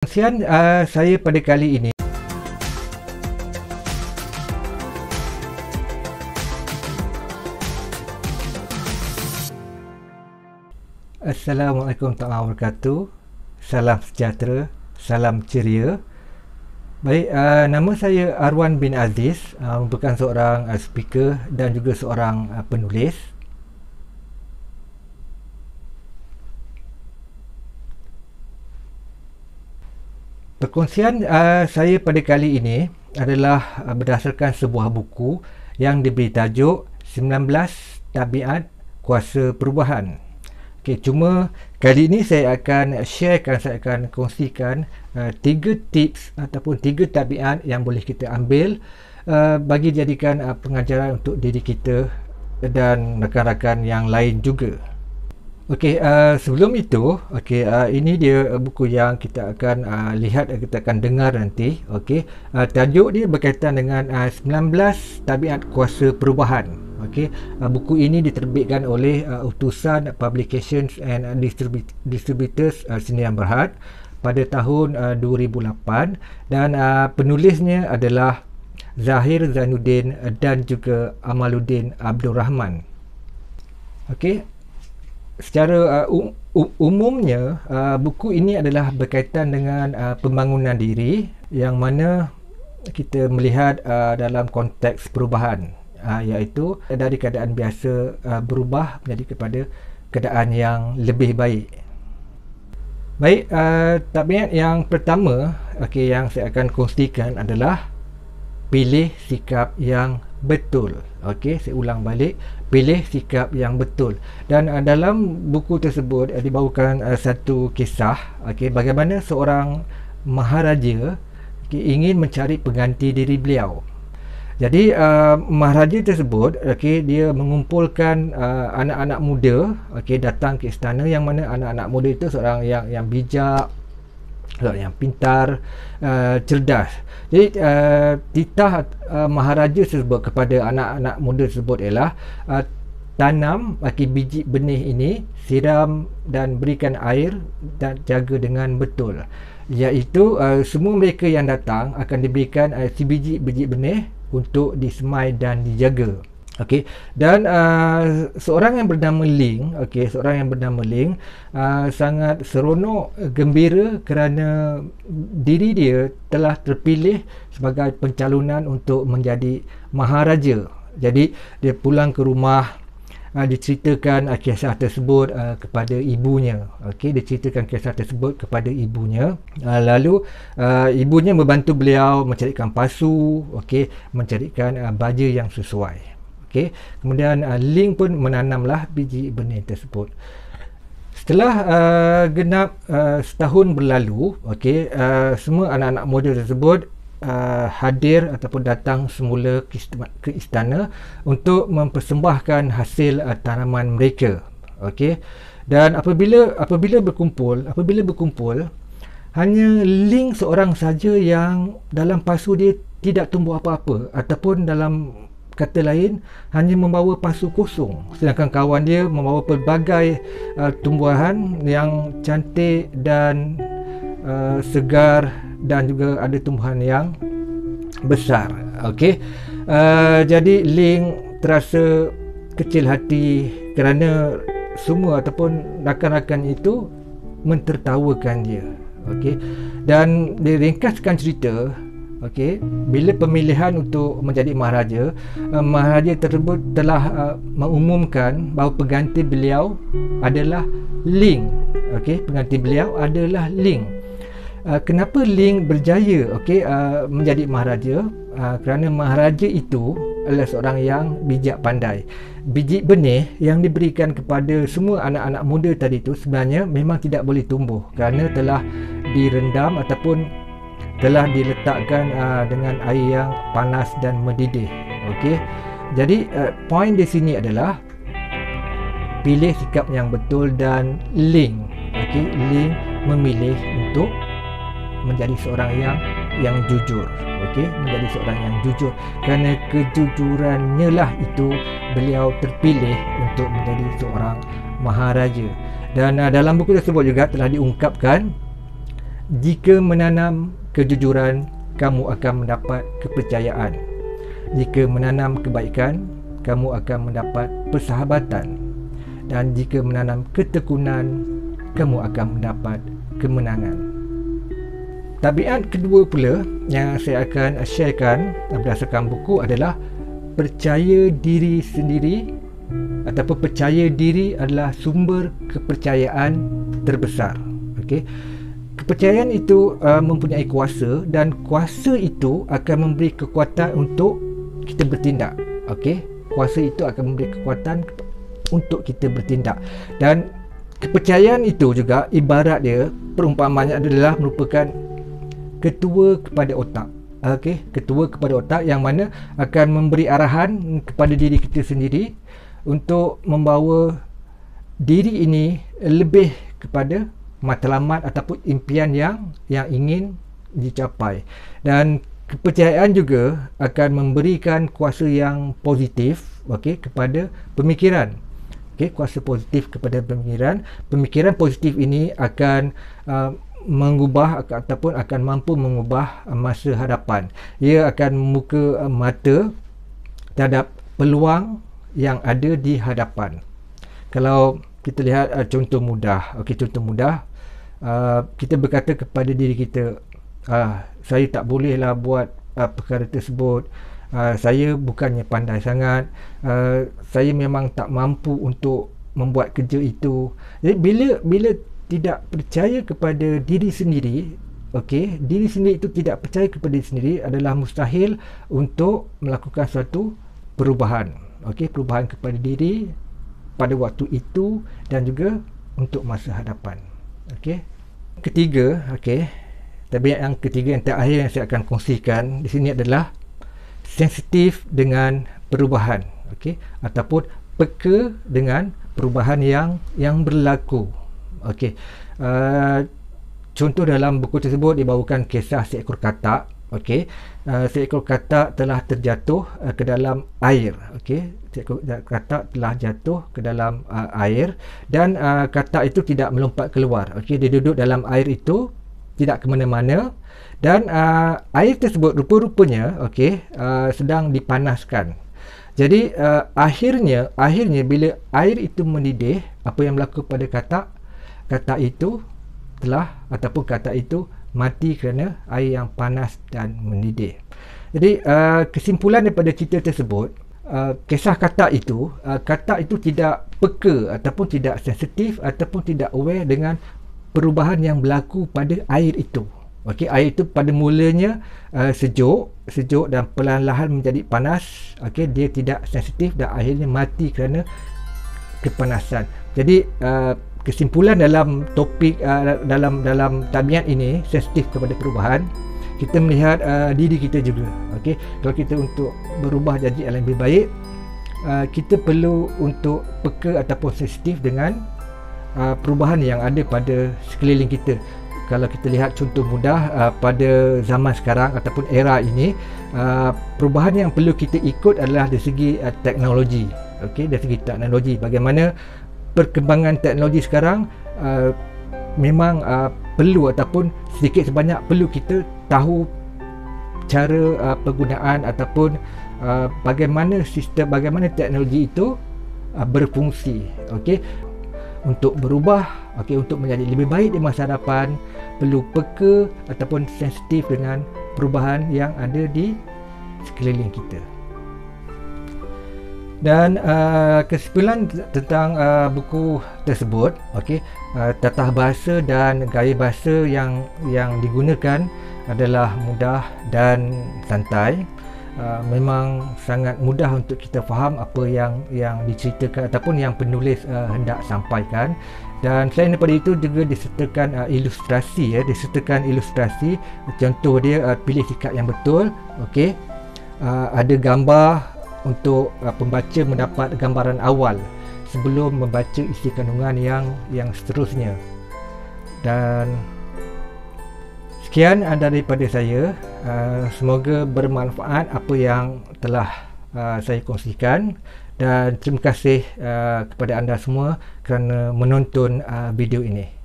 Kongsian saya pada kali ini Assalamualaikum warahmatullahi wabarakatuh. Salam sejahtera, salam ceria. Baik, nama saya Arwan bin Aziz, merupakan seorang speaker dan juga seorang penulis. Perkongsian saya pada kali ini adalah berdasarkan sebuah buku yang diberi tajuk 19 Tabiat Kuasa Perubahan. Okey, cuma kali ini saya akan kongsikan 3 tips ataupun 3 tabiat yang boleh kita ambil bagi jadikan pengajaran untuk diri kita dan rakan-rakan yang lain juga. Okey, sebelum itu, ini dia buku yang kita akan lihat, kita akan dengar nanti. Okey, tajuk dia berkaitan dengan 19 Tabiat Kuasa Perubahan. Okey, buku ini diterbitkan oleh Utusan Publications and Distributors Sdn Bhd pada tahun 2008 dan penulisnya adalah Zahir Zainuddin dan juga Amaluddin Abdul Rahman. Okey, secara umumnya buku ini adalah berkaitan dengan pembangunan diri yang mana kita melihat dalam konteks perubahan, iaitu dari keadaan biasa berubah menjadi kepada keadaan yang lebih baik. Baik, tabiat yang pertama yang saya akan kongsikan adalah pilih sikap yang betul. Okey, saya ulang balik, pilih sikap yang betul. Dan dalam buku tersebut dibawakan satu kisah, bagaimana seorang maharaja ingin mencari pengganti diri beliau. Jadi maharaja tersebut dia mengumpulkan anak-anak muda datang ke istana, yang mana anak-anak muda itu seorang yang bijak, yang pintar, cerdas. Jadi titah maharaja tersebut kepada anak-anak muda tersebut ialah tanam biji benih ini, siram dan berikan air dan jaga dengan betul. Iaitu semua mereka yang datang akan diberikan biji benih untuk disemai dan dijaga. Okey, dan seorang yang bernama Ling, sangat seronok, gembira kerana diri dia telah terpilih sebagai pencalonan untuk menjadi maharaja. Jadi dia pulang ke rumah, diceritakan kisah tersebut kepada ibunya. Lalu ibunya membantu beliau mencarikan pasu, mencarikan baja yang sesuai. Kemudian Ling pun menanamlah biji benih tersebut. Setelah genap setahun berlalu, semua anak-anak muda tersebut hadir ataupun datang semula ke istana untuk mempersembahkan hasil tanaman mereka. Dan apabila berkumpul, hanya Ling seorang saja yang dalam pasu dia tidak tumbuh apa-apa, ataupun dalam kata lain hanya membawa pasu kosong, sedangkan kawan dia membawa pelbagai tumbuhan yang cantik dan segar dan juga ada tumbuhan yang besar. Jadi Ling terasa kecil hati kerana semua ataupun rakan-rakan itu mentertawakan dia. Dan diringkaskan cerita, bila pemilihan untuk menjadi maharaja, maharaja tersebut telah mengumumkan bahawa pengganti beliau adalah Ling. Pengganti beliau adalah Ling. Kenapa Ling berjaya menjadi maharaja? Kerana maharaja itu adalah seorang yang bijak pandai. Biji benih yang diberikan kepada semua anak-anak muda tadi itu sebenarnya memang tidak boleh tumbuh kerana telah direndam ataupun telah diletakkan dengan air yang panas dan mendidih. Jadi poin di sini adalah pilih sikap yang betul, dan Ling memilih untuk menjadi seorang yang jujur. Menjadi seorang yang jujur. Kerana kejujurannya lah itu beliau terpilih untuk menjadi seorang maharaja. Dan dalam buku tersebut juga telah diungkapkan Jika menanam kejujuran, kamu akan mendapat kepercayaan. Jika menanam kebaikan, kamu akan mendapat persahabatan. Dan jika menanam ketekunan, kamu akan mendapat kemenangan. Tabiat kedua pula yang saya akan sharekan berdasarkan buku adalah percaya diri sendiri, ataupun percaya diri adalah sumber kepercayaan terbesar. Okey. Kepercayaan itu mempunyai kuasa, dan kuasa itu akan memberi kekuatan untuk kita bertindak. Okey. Kuasa itu akan memberi kekuatan untuk kita bertindak. Dan kepercayaan itu juga ibarat dia, perumpamannya adalah merupakan ketua kepada otak. Okey, ketua kepada otak yang mana akan memberi arahan kepada diri kita sendiri untuk membawa diri ini lebih kepada matlamat ataupun impian yang ingin dicapai. Dan kepercayaan juga akan memberikan kuasa yang positif, okey, kepada pemikiran. Okey, kuasa positif kepada pemikiran. Pemikiran positif ini akan mengubah ataupun akan mampu mengubah masa hadapan. Ia akan membuka mata terhadap peluang yang ada di hadapan. Kalau kita lihat contoh mudah, okey, contoh mudah, kita berkata kepada diri kita, saya tak bolehlah buat perkara tersebut, saya bukannya pandai sangat, saya memang tak mampu untuk membuat kerja itu. Jadi bila tidak percaya kepada diri sendiri, okey, diri sendiri itu tidak percaya kepada diri sendiri, adalah mustahil untuk melakukan suatu perubahan. Okey, perubahan kepada diri pada waktu itu dan juga untuk masa hadapan. Okey. Ketiga, okey, tabiat yang ketiga yang terakhir yang saya akan kongsikan di sini adalah sensitif dengan perubahan, okey, ataupun peka dengan perubahan yang berlaku. Okey, contoh dalam buku tersebut dibawakan kisah seekor katak. Okey, seekor katak telah terjatuh ke dalam air. Okey, seekor katak telah jatuh ke dalam air, dan katak itu tidak melompat keluar. Okey, dia duduk dalam air itu, tidak ke mana-mana, dan air tersebut rupa-rupanya, okey, sedang dipanaskan. Jadi akhirnya bila air itu mendidih, apa yang berlaku pada katak itu telah, ataupun katak itu mati kerana air yang panas dan mendidih. Jadi kesimpulan daripada cerita tersebut, kisah katak itu tidak peka ataupun tidak sensitif ataupun tidak aware dengan perubahan yang berlaku pada air itu. Okey, air itu pada mulanya sejuk dan perlahan-lahan menjadi panas. Okey, dia tidak sensitif dan akhirnya mati kerana kepanasan. Jadi kesimpulan dalam topik dalam tabiat ini, sensitif kepada perubahan, kita melihat diri kita juga. Okey, kalau kita untuk berubah jadi lebih baik, kita perlu untuk peka ataupun sensitif dengan perubahan yang ada pada sekeliling kita. Kalau kita lihat contoh mudah pada zaman sekarang ataupun era ini, perubahan yang perlu kita ikut adalah dari segi teknologi. Okey, dari segi teknologi, bagaimana perkembangan teknologi sekarang memang perlu ataupun sedikit sebanyak perlu kita tahu cara penggunaan ataupun bagaimana teknologi itu berfungsi. Okey, untuk berubah, okey, untuk menjadi lebih baik di masa hadapan, perlu peka ataupun sensitif dengan perubahan yang ada di sekeliling kita. Dan kesimpulan tentang buku tersebut, okey, tata bahasa dan gaya bahasa yang digunakan adalah mudah dan santai. Memang sangat mudah untuk kita faham apa yang diceritakan ataupun yang penulis hendak sampaikan. Dan selain daripada itu juga disertakan ilustrasi, contoh dia pilih sikap yang betul. Okey, ada gambar untuk pembaca mendapat gambaran awal sebelum membaca isi kandungan yang seterusnya. Dan sekian daripada saya. Semoga bermanfaat apa yang telah saya kongsikan, dan terima kasih kepada anda semua kerana menonton video ini.